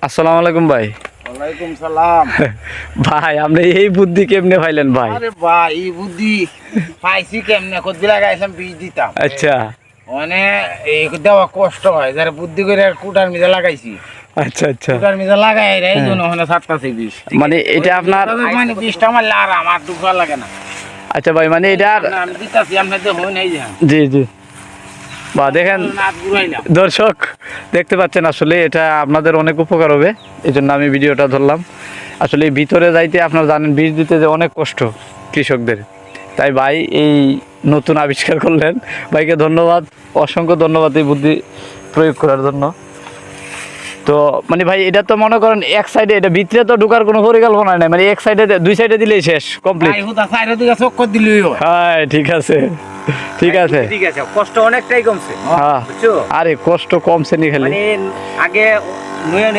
আসসালামু আলাইকুম ভাই। ওয়ালাইকুম সালাম। ভাই আপনি এই বুদ্ধি কেমনে পাইলেন ভাই? আরে ভাই এই বুদ্ধি পাইছি কেমনে, কদ্দি লাগাইছিলাম বীজ দিতাম, আচ্ছা মানে এই দেওয়া কষ্ট হয়, যারা বুদ্ধি করে কুটার মিজা লাগাইছি, আচ্ছা আচ্ছা। কুটার মিজা লাগাই এই জন্য ওখানে ছাড়তাছি বীজ। মানে এটা আপনার মানে বীজটা আমার আর আমার দুঃখ লাগে না। আচ্ছা ভাই, মানে এটা আমি দিতাছি আপনাদের হই নাই যে জি জি বা দেখেন নাচ ঘুরাইলাম। দর্শক দেখতে পাচ্ছেন, আসলে এটা আপনাদের অনেক উপকার হবে, এই জন্য আমি ভিডিওটা ধরলাম। আসলে এই ভিতরে যাইতে আপনারা জানেন বীজ দিতে যে অনেক কষ্ট কৃষকদের, তাই ভাই এই নতুন আবিষ্কার করলেন। ভাইকে ধন্যবাদ, অসংখ্য ধন্যবাদ এই বুদ্ধি প্রয়োগ করার জন্য। তো মানে ভাই এটা তো মনে করেন এক সাইডে, এটা ভিতরে তো ঢোকার কোনো পরিকল্পনা নাই, মানে এক সাইডে দুই সাইডে দিলেই শেষ কমপ্লিট। ভাই হুদা সাইডের দিকে চক্কর দিলেই হয়। হ্যাঁ ঠিক আছে ঠিক আছে। ঠিক আছে, কষ্ট অনেকটাই কমছে, হ্যাঁ বুঝছো? আরে কষ্ট কমছে নি খালি মানে আগে নুয়ে